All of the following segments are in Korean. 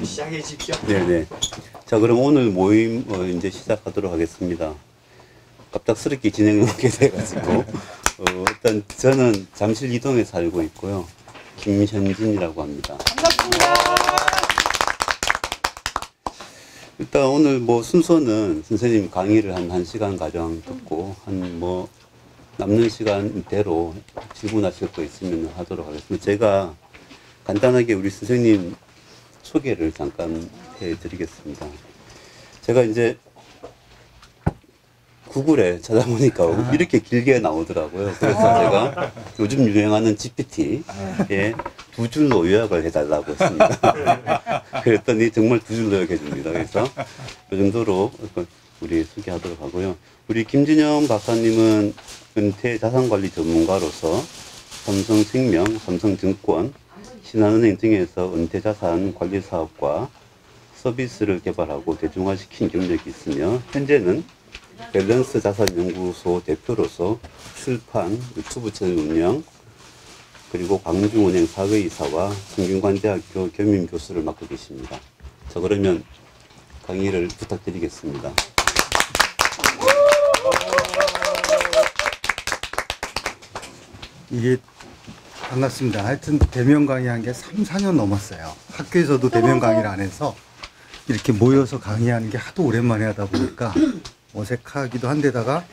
시작해 주십시오. 네네. 자, 그럼 오늘 모임 이제 시작하도록 하겠습니다. 갑작스럽게 진행하게 돼가지고 일단 저는 잠실 이동에 살고 있고요. 김현진이라고 합니다. 반갑습니다. 일단 오늘 뭐 순서는 선생님 강의를 한 1시간 가량 듣고 한 뭐 남는 시간대로 질문하실 거 있으면 하도록 하겠습니다. 제가 간단하게 우리 선생님 소개를 잠깐 해드리겠습니다. 제가 이제 구글에 찾아보니까 이렇게 길게 나오더라고요. 그래서 제가 요즘 유행하는 GPT에 2줄로 요약을 해달라고 했습니다. 그랬더니 정말 2줄로 요약해 줍니다. 그래서 그 정도로 우리 소개하도록 하고요. 우리 김진영 박사님은 은퇴 자산관리 전문가로서 삼성생명, 삼성증권, 신한은행 등에서 은퇴 자산 관리 사업과 서비스를 개발하고 대중화시킨 경력이 있으며 현재는 밸런스 자산연구소 대표로서 출판, 유튜브 채널 운영, 그리고 광주은행 사회이사와 성균관대학교 겸임교수를 맡고 계십니다. 자, 그러면 강의를 부탁드리겠습니다. 이게 반갑습니다. 하여튼 대면 강의한 게 3, 4년 넘었어요. 학교에서도 대면 강의를 안 해서 이렇게 모여서 강의하는 게 하도 오랜만에 하다 보니까 어색하기도 한데다가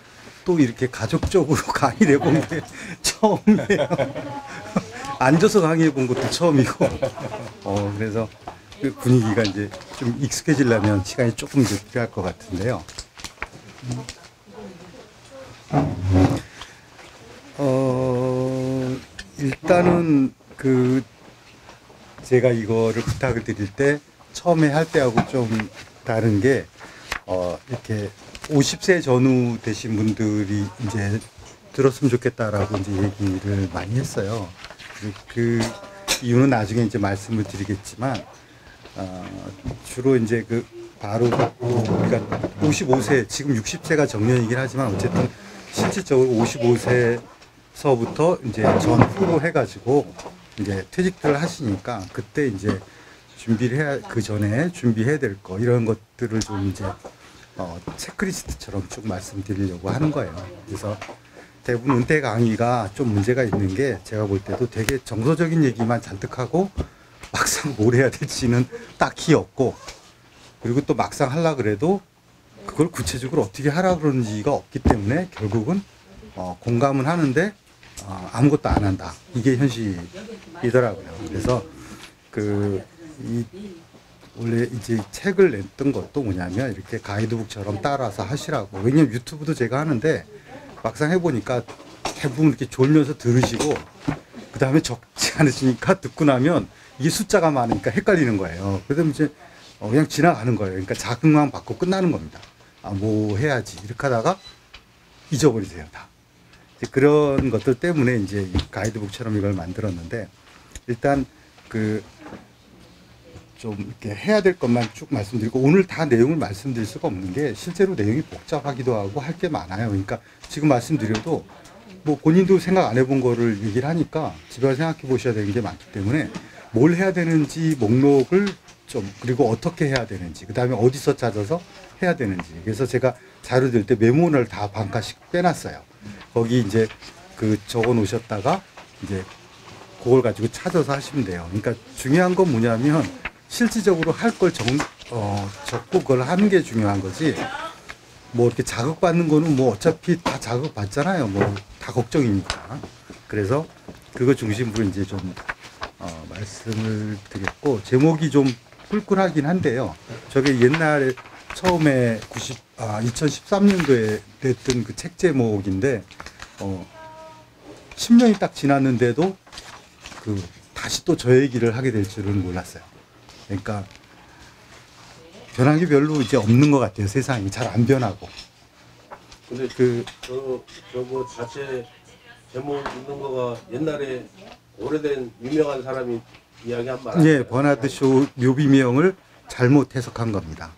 또 이렇게 가족적으로 강의를 해본 게 처음이에요. 앉아서 강의해 본 것도 처음이고 그래서 그 분위기가 이제 좀 익숙해지려면 시간이 조금 더 필요할 것 같은데요. 일단은 제가 이거를 부탁을 드릴 때 처음에 할 때하고 좀 다른 게 이렇게 50세 전후 되신 분들이 이제 들었으면 좋겠다라고 이제 얘기를 많이 했어요. 그 이유는 나중에 이제 말씀을 드리겠지만 주로 이제 바로 우리가 55세 지금 60세가 정년이긴 하지만 어쨌든 실질적으로 55세서부터 이제 전후로 해가지고 이제 퇴직들을 하시니까 그때 이제 그 전에 준비해야 될 거 이런 것들을 좀 이제 체크리스트처럼 쭉 말씀드리려고 하는 거예요. 그래서 대부분 은퇴 강의가 좀 문제가 있는 게 제가 볼 때도 되게 정서적인 얘기만 잔뜩 하고 막상 뭘 해야 될지는 딱히 없고, 그리고 또 막상 하려고 그래도 그걸 구체적으로 어떻게 하라 그러는지가 없기 때문에 결국은 공감은 하는데 아무것도 안 한다. 이게 현실이더라고요. 그래서 원래 이제 책을 냈던 것도 뭐냐면 이렇게 가이드북처럼 따라서 하시라고. 왜냐면 유튜브도 제가 하는데 막상 해보니까 대부분 이렇게 졸면서 들으시고 그 다음에 적지 않으시니까 듣고 나면 이게 숫자가 많으니까 헷갈리는 거예요. 그래서 이제 그냥 지나가는 거예요. 그러니까 자극만 받고 끝나는 겁니다. 뭐 해야지 이렇게 하다가 잊어버리세요 다. 이제 그런 것들 때문에 이제 가이드북처럼 이걸 만들었는데, 일단 좀 이렇게 해야 될 것만 쭉 말씀드리고, 오늘 다 내용을 말씀드릴 수가 없는 게 실제로 내용이 복잡하기도 하고 할 게 많아요. 그러니까 지금 말씀드려도 뭐 본인도 생각 안 해본 거를 얘기를 하니까 집에 가서 생각해 보셔야 되는 게 많기 때문에 뭘 해야 되는지 목록을 좀, 그리고 어떻게 해야 되는지, 그 다음에 어디서 찾아서 해야 되는지. 그래서 제가 자료 들 때 메모를 다 반칸씩 빼놨어요. 거기 이제 적어 놓으셨다가 이제 그걸 가지고 찾아서 하시면 돼요. 그러니까 중요한 건 뭐냐면 실질적으로 할 걸 적고 그걸 하는 게 중요한 거지, 뭐 이렇게 자극받는 거는 뭐 어차피 다 자극받잖아요. 뭐 다 걱정이니까. 그래서 그거 중심으로 이제 좀 말씀을 드렸고, 제목이 좀 꿀꿀하긴 한데요. 저게 옛날에 처음에 2013년도에 냈던 그 책 제목인데 10년이 딱 지났는데도 다시 또 저 얘기를 하게 될 줄은 몰랐어요. 그러니까 변한 게 별로 이제 없는 것 같아요. 세상이 잘 안 변하고. 근데 저거 자체 제목 있는 거가 옛날에 오래된 유명한 사람이 이야기한 말 아니에요? 예, 버나드 쇼 묘비명을 잘못 해석한 겁니다.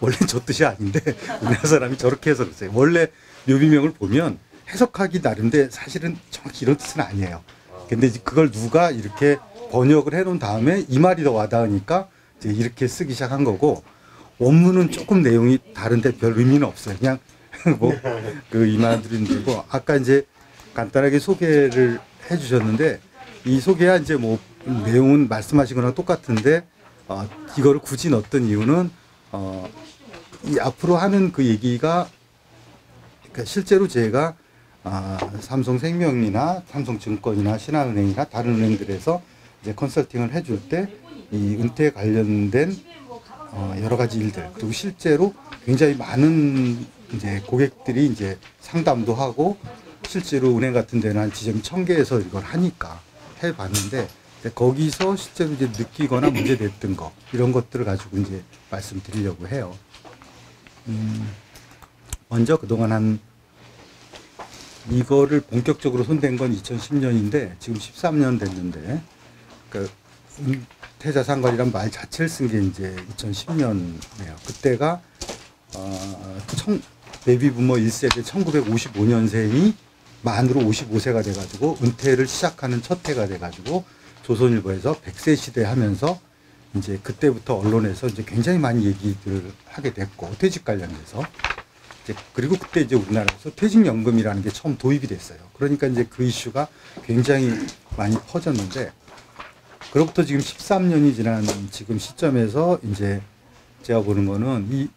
원래 저 뜻이 아닌데 우리나라 사람이 저렇게 해석했어요. 원래 묘비명을 보면 해석하기 나름인데 사실은 정확히 이런 뜻은 아니에요. 근데 그걸 누가 이렇게 번역을 해놓은 다음에 이 말이 더 와닿으니까 이제 이렇게 쓰기 시작한 거고 원문은 조금 내용이 다른데 별 의미는 없어요. 그냥 뭐 그 이만드린 거고 아까 이제 간단하게 소개를 해주셨는데 이 소개야 이제 뭐 내용은 말씀하신 거랑 똑같은데 이거를 굳이 넣었던 이유는 이 앞으로 하는 그 얘기가 그러니까 실제로 제가 삼성생명이나 삼성증권이나 신한은행이나 다른 은행들에서 이제 컨설팅을 해줄 때 이 은퇴에 관련된 여러 가지 일들 그리고 실제로 굉장히 많은 이제 고객들이 이제 상담도 하고 실제로 은행 같은 데는 한 지점 1000개에서 이걸 하니까 해봤는데 거기서 실제로 이제 느끼거나 문제됐던 거 이런 것들을 가지고 이제 말씀드리려고 해요. 먼저 그동안 이거를 본격적으로 손댄 건 2010년인데 지금 13년 됐는데 그러니까 은퇴자산관이란 말 자체를 쓴 게 이제 2010년이에요. 그때가 베이비부머 1세대 1955년생이 만으로 55세가 돼가지고 은퇴를 시작하는 첫 해가 돼가지고 조선일보에서 100세 시대 하면서 이제 그때부터 언론에서 이제 굉장히 많이 얘기들을 하게 됐고 퇴직 관련돼서 이제 그리고 그때 이제 우리나라에서 퇴직연금이라는 게 처음 도입이 됐어요. 그러니까 이제 그 이슈가 굉장히 많이 퍼졌는데 그로부터 지금 13년이 지난 지금 시점에서 이제 제가 보는 거는 이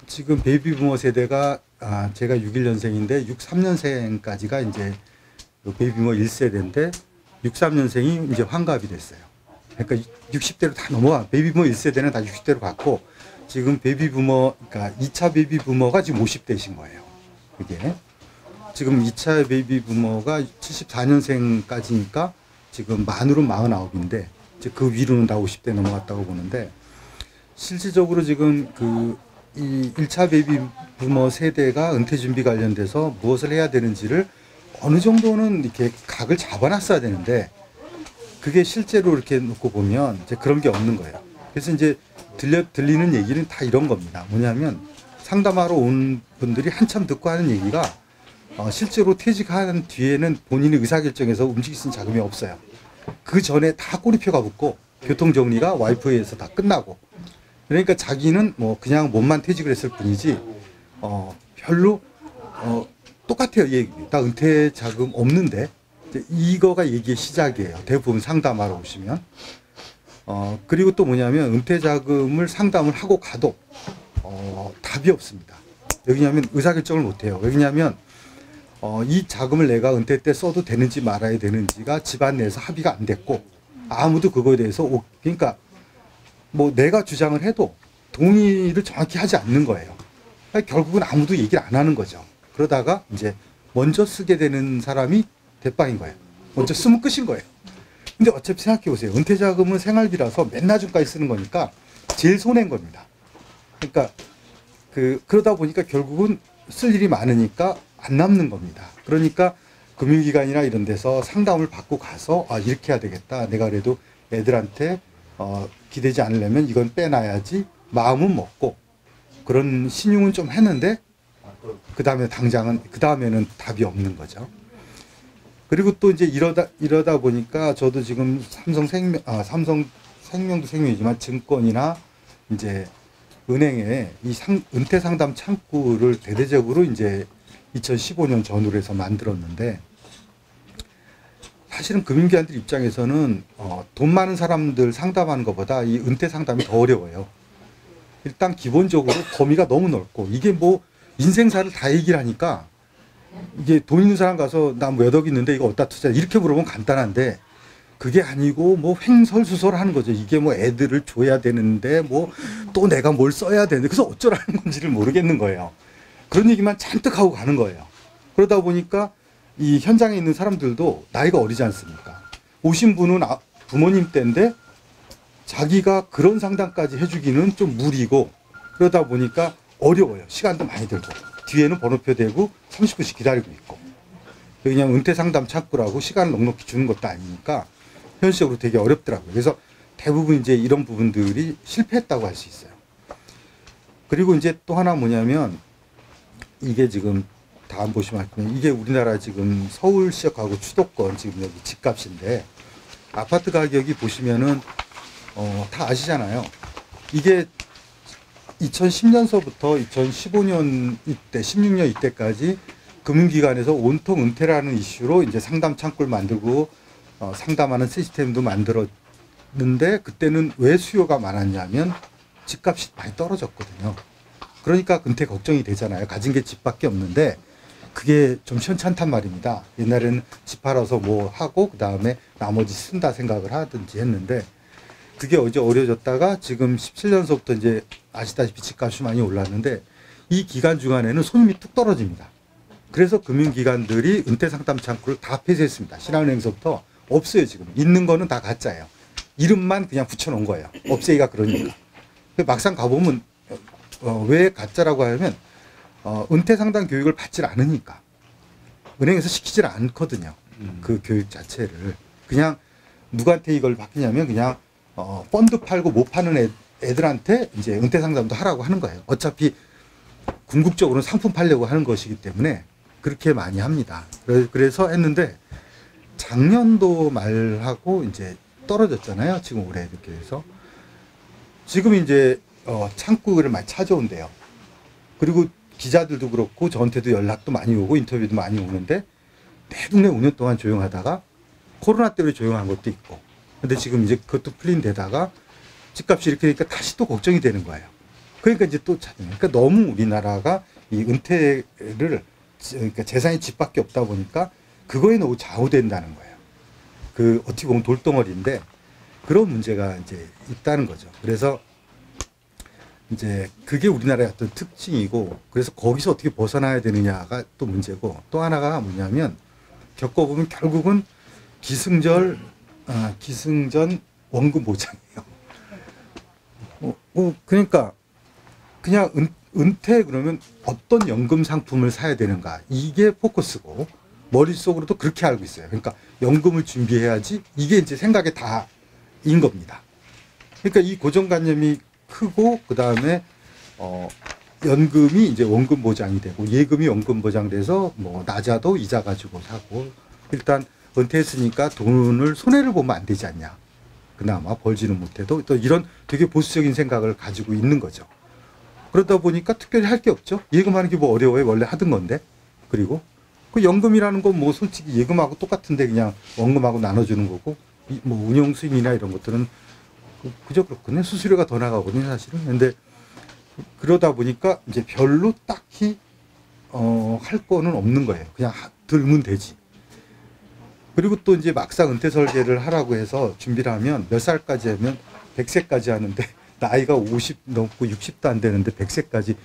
지금 베이비부머 세대가 제가 61년생인데 63년생까지가 이제 베이비부머 1세대인데 63년생이 이제 환갑이 됐어요. 그러니까 60대로 다 넘어가. 베이비부머 1세대는 다 60대로 갔고 지금 베이비부머 그러니까 2차 베이비부머가 지금 50대신 거예요. 이게 지금 2차 베이비부머가 74년생까지니까 지금 만으로 49인데 이제 그 위로는 다 50대 넘어갔다고 보는데 실질적으로 지금 이 1차 베이비부머 세대가 은퇴 준비 관련돼서 무엇을 해야 되는지를 어느 정도는 이렇게 각을 잡아놨어야 되는데 그게 실제로 이렇게 놓고 보면 이제 그런 게 없는 거예요. 그래서 이제 들리는 얘기는 다 이런 겁니다. 뭐냐면 상담하러 온 분들이 한참 듣고 하는 얘기가 실제로 퇴직한 뒤에는 본인의 의사결정에서 움직일 수 있는 자금이 없어요. 그 전에 다 꼬리표가 붙고 교통정리가 와이프에 의해서 다 끝나고 그러니까 자기는 뭐 그냥 몸만 퇴직을 했을 뿐이지 별로 똑같아요. 얘기. 나 은퇴 자금 없는데 이거가 얘기의 시작이에요. 대부분 상담하러 오시면 그리고 또 뭐냐면 은퇴 자금을 상담을 하고 가도 답이 없습니다. 왜냐하면 의사결정을 못해요. 왜냐하면 이 자금을 내가 은퇴 때 써도 되는지 말아야 되는지가 집안 내에서 합의가 안 됐고 아무도 그거에 대해서 그러니까 뭐 내가 주장을 해도 동의를 정확히 하지 않는 거예요. 그러니까 결국은 아무도 얘기를 안 하는 거죠. 그러다가 이제 먼저 쓰게 되는 사람이 대빵인 거예요. 먼저 쓰면 끝인 거예요. 근데 어차피 생각해 보세요. 은퇴 자금은 생활비라서 맨 나중까지 쓰는 거니까 제일 손해인 겁니다. 그러니까 그러다 보니까 결국은 쓸 일이 많으니까 안 남는 겁니다. 그러니까 금융기관이나 이런 데서 상담을 받고 가서 이렇게 해야 되겠다. 내가 그래도 애들한테 기대지 않으려면 이건 빼놔야지 마음은 먹고 그런 신용은 좀 했는데 그 다음에는 답이 없는 거죠. 그리고 또 이제 이러다 보니까 저도 지금 삼성생명도 생명이지만 증권이나 이제 은행에 이 은퇴 상담 창구를 대대적으로 이제 2015년 전후로 해서 만들었는데 사실은 금융기관들 입장에서는 돈 많은 사람들 상담하는 것보다 이 은퇴 상담이 더 어려워요. 일단 기본적으로 범위가 너무 넓고 이게 뭐 인생사를 다 얘기를 하니까 이게 돈 있는 사람 가서 나 몇 억 있는데 이거 어디다 투자 이렇게 물어보면 간단한데 그게 아니고 뭐 횡설수설 하는 거죠. 이게 뭐 애들을 줘야 되는데 뭐 또 내가 뭘 써야 되는데 그래서 어쩌라는 건지를 모르겠는 거예요. 그런 얘기만 잔뜩 하고 가는 거예요. 그러다 보니까 이 현장에 있는 사람들도 나이가 어리지 않습니까? 오신 분은 부모님 때인데 자기가 그런 상담까지 해주기는 좀 무리고 그러다 보니까 어려워요. 시간도 많이 들고 뒤에는 번호표 대고 30분씩 기다리고 있고 그냥 은퇴 상담 창구라고 시간을 넉넉히 주는 것도 아니니까 현실적으로 되게 어렵더라고요. 그래서 대부분 이제 이런 부분들이 실패했다고 할 수 있어요. 그리고 이제 또 하나 뭐냐면 이게 지금 다음 보시면 알겠지만 이게 우리나라 지금 서울 지역하고 수도권 지금 여기 집값인데 아파트 가격이 보시면은 다 아시잖아요. 이게 2010년서부터 2015년 이때, 16년 이때까지 금융기관에서 온통 은퇴라는 이슈로 이제 상담 창구를 만들고 상담하는 시스템도 만들었는데 그때는 왜 수요가 많았냐면 집값이 많이 떨어졌거든요. 그러니까 은퇴 걱정이 되잖아요. 가진 게 집밖에 없는데 그게 좀 시원찮단 말입니다. 옛날에는 집 팔아서 뭐 하고 그 다음에 나머지 쓴다 생각을 하든지 했는데 그게 이제 어려졌다가 지금 17년서부터 이제 아시다시피 집값이 많이 올랐는데 이 기간 중간에는 손님이 뚝 떨어집니다. 그래서 금융기관들이 은퇴 상담 창구를 다 폐쇄했습니다. 신한은행서부터 없어요. 지금 있는 거는 다 가짜예요. 이름만 그냥 붙여놓은 거예요. 없애기가 그러니까. 막상 가보면 왜 가짜라고 하면 은퇴 상담 교육을 받질 않으니까 은행에서 시키질 않거든요. 그 교육 자체를 그냥 누구한테 이걸 받느냐면 그냥 펀드 팔고 못 파는 애들한테 이제 은퇴 상담도 하라고 하는 거예요. 어차피 궁극적으로는 상품 팔려고 하는 것이기 때문에 그렇게 많이 합니다. 그래서 했는데 작년도 말하고 이제 떨어졌잖아요. 지금 올해 이렇게 해서 지금 이제 창구를 많이 찾아온대요. 그리고 기자들도 그렇고 저한테도 연락도 많이 오고 인터뷰도 많이 오는데 내동네 5년 동안 조용하다가 코로나 때문에 조용한 것도 있고 근데 지금 이제 그것도 풀린 데다가 집값이 이렇게 되니까 다시 또 걱정이 되는 거예요. 그러니까 이제 또 찾는 그러니까 너무 우리나라가 이 은퇴를 그러니까 재산이 집밖에 없다 보니까 그거에 너무 좌우된다는 거예요. 그 어떻게 보면 돌덩어리인데 그런 문제가 이제 있다는 거죠. 그래서 이제 그게 우리나라의 어떤 특징이고 그래서 거기서 어떻게 벗어나야 되느냐가 또 문제고 또 하나가 뭐냐면 겪어보면 결국은 기승전 원금 보장이에요. 그러니까 그냥 은퇴 그러면 어떤 연금 상품을 사야 되는가 이게 포커스고 머릿속으로도 그렇게 알고 있어요. 그러니까 연금을 준비해야지 이게 이제 생각의 다인 겁니다. 그러니까 이 고정관념이 크고 그 다음에 연금이 이제 원금 보장이 되고 예금이 원금 보장돼서 뭐 낮아도 이자 가지고 사고 일단 은퇴했으니까 돈을 손해를 보면 안 되지 않냐. 그나마 벌지는 못해도 또 이런 되게 보수적인 생각을 가지고 있는 거죠. 그러다 보니까 특별히 할 게 없죠. 예금하는 게 뭐 어려워요. 원래 하던 건데. 그리고 그 연금이라는 건 뭐 솔직히 예금하고 똑같은데 그냥 원금하고 나눠주는 거고 뭐 운용 수익이나 이런 것들은 그저 그렇거든요. 수수료가 더 나가거든요, 사실은. 근데 그러다 보니까 이제 별로 딱히 할 거는 없는 거예요. 그냥 들면 되지. 그리고 또 이제 막상 은퇴 설계를 하라고 해서 준비를 하면 몇 살까지 하면 100세까지 하는데 나이가 50 넘고 60도 안 되는데 100세까지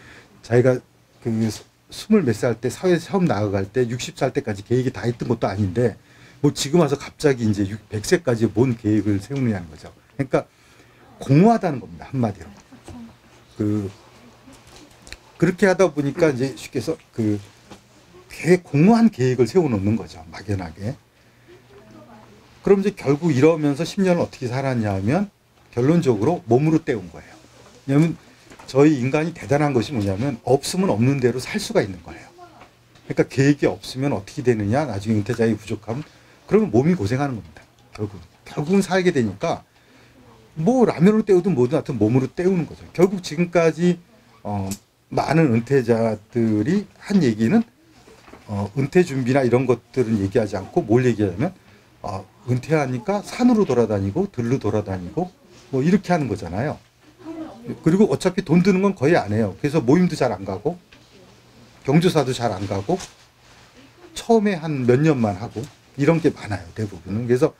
자기가 그 20 몇 살 때 사회 처음 나아갈 때 60살 때까지 계획이 다 있던 것도 아닌데 뭐 지금 와서 갑자기 이제 100세까지 뭔 계획을 세우느냐는 거죠. 그러니까 공허하다는 겁니다. 한마디로. 그렇게 하다 보니까 이제 쉽게 해서 공허한 계획을 세워놓는 거죠. 막연하게. 그럼 이제 결국 이러면서 10년을 어떻게 살았냐 하면 결론적으로 몸으로 때운 거예요. 왜냐하면 저희 인간이 대단한 것이 뭐냐면 없으면 없는 대로 살 수가 있는 거예요. 그러니까 계획이 없으면 어떻게 되느냐 나중에 은퇴자이 부족하면 그러면 몸이 고생하는 겁니다. 결국은 살게 되니까 뭐 라면으로 때우든 뭐든 하여튼 몸으로 때우는 거죠. 결국 지금까지 많은 은퇴자들이 한 얘기는 은퇴 준비나 이런 것들은 얘기하지 않고 뭘 얘기하냐면 은퇴하니까 산으로 돌아다니고 들로 돌아다니고 뭐 이렇게 하는 거잖아요. 그리고 어차피 돈 드는 건 거의 안 해요. 그래서 모임도 잘 안 가고 경조사도 잘 안 가고 처음에 한 몇 년만 하고 이런 게 많아요. 대부분은. 그래서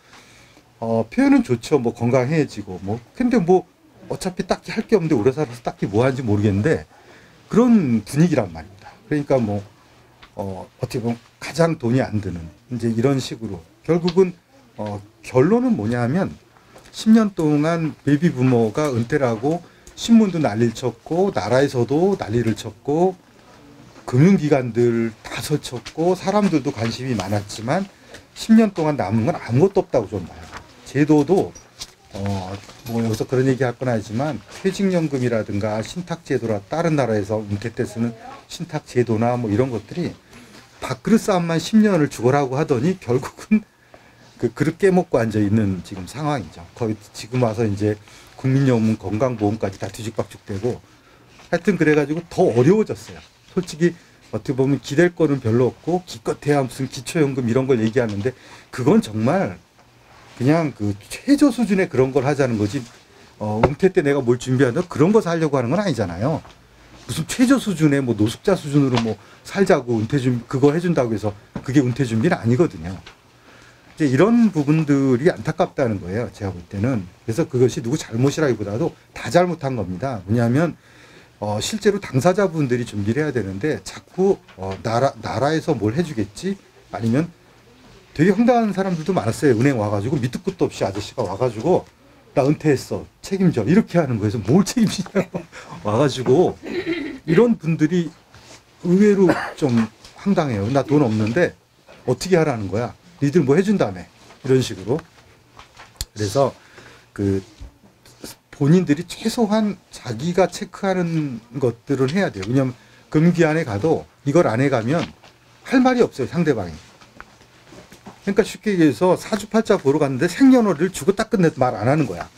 표현은 좋죠. 뭐 건강해지고 뭐 근데 뭐 어차피 딱히 할 게 없는데 오래 살아서 딱히 뭐 하는지 모르겠는데 그런 분위기란 말입니다. 그러니까 뭐 어떻게 보면 가장 돈이 안 드는 이제 이런 식으로 결국은 결론은 뭐냐 하면 10년 동안 베이비 부모가 은퇴를 하고 신문도 난리를 쳤고 나라에서도 난리를 쳤고 금융기관들 다 설쳤고 사람들도 관심이 많았지만 10년 동안 남은 건 아무것도 없다고 좀 봐요. 제도도 뭐 여기서 그런 얘기 할 건 아니지만 퇴직연금이라든가 신탁제도라 다른 나라에서 은퇴 때 쓰는 신탁제도나 뭐 이런 것들이 밥그릇 싸움만 10년을 죽어라고 하더니 결국은 그 그릇 깨먹고 앉아 있는 지금 상황이죠. 거의 지금 와서 이제 국민연금, 건강보험까지 다 뒤죽박죽되고 하여튼 그래가지고 더 어려워졌어요. 솔직히 어떻게 보면 기댈 거는 별로 없고 기껏해야 무슨 기초연금 이런 걸 얘기하는데 그건 정말 그냥 그 최저 수준의 그런 걸 하자는 거지. 은퇴 때 내가 뭘 준비한다 그런 거 살려고 하는 건 아니잖아요. 무슨 최저 수준의 뭐 노숙자 수준으로 뭐 살자고 은퇴 준비 그거 해준다고 해서 그게 은퇴 준비는 아니거든요. 이제 이런 부분들이 안타깝다는 거예요. 제가 볼 때는. 그래서 그것이 누구 잘못이라기보다도 다 잘못한 겁니다. 왜냐하면 실제로 당사자분들이 준비를 해야 되는데 자꾸 나라에서 뭘 해주겠지 아니면 되게 황당한 사람들도 많았어요. 은행 와가지고 밑도 끝도 없이 아저씨가 와가지고 나 은퇴했어 책임져 이렇게 하는 거에서 뭘 책임지냐고 와가지고 이런 분들이 의외로 좀 황당해요. 나 돈 없는데 어떻게 하라는 거야. 니들 뭐 해준다며 이런 식으로. 그래서 그 본인들이 최소한 자기가 체크하는 것들을 해야 돼요. 왜냐하면 금기안에 가도 이걸 안 해가면 할 말이 없어요. 상대방이. 그러니까 쉽게 얘기해서 사주팔자 보러 갔는데 생년월일을 주고 딱 끝내도 말 안 하는 거야.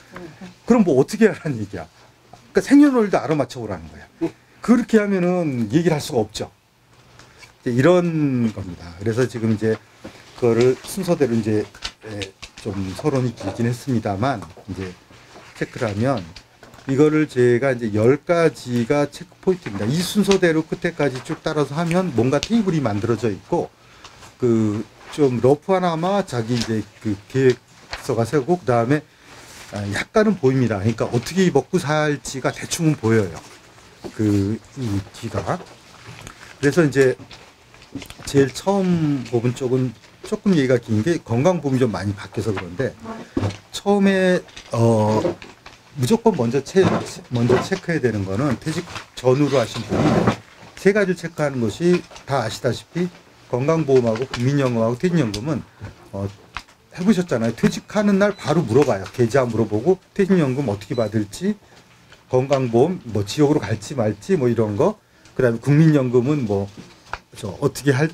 그럼 뭐 어떻게 하라는 얘기야. 그러니까 생년월일도 알아맞혀 오라는 거야. 그렇게 하면은 얘기를 할 수가 없죠. 이런 겁니다. 그래서 지금 이제 그거를 순서대로 이제 좀 서론이 길긴 했습니다만 이제 체크를 하면 이거를 제가 이제 10가지가 체크 포인트입니다. 이 순서대로 끝에까지 쭉 따라서 하면 뭔가 테이블이 만들어져 있고 그 좀 러프하나마 자기 이제 그 계획서가 세우고 그 다음에 약간은 보입니다. 그러니까 어떻게 먹고 살지가 대충은 보여요. 이 뒤가. 그래서 이제 제일 처음 부분 쪽은 조금 얘기가 긴 게 건강보험이 좀 많이 바뀌어서 그런데 처음에 무조건 먼저 체크해야 되는 거는 퇴직 전후로 하신 분이 세 가지를 체크하는 것이 다 아시다시피 건강보험하고 국민연금하고 퇴직연금은 해보셨잖아요. 퇴직하는 날 바로 물어봐요. 계좌 물어보고 퇴직연금 어떻게 받을지 건강보험 뭐 지역으로 갈지 말지 뭐 이런 거 그다음에 국민연금은 뭐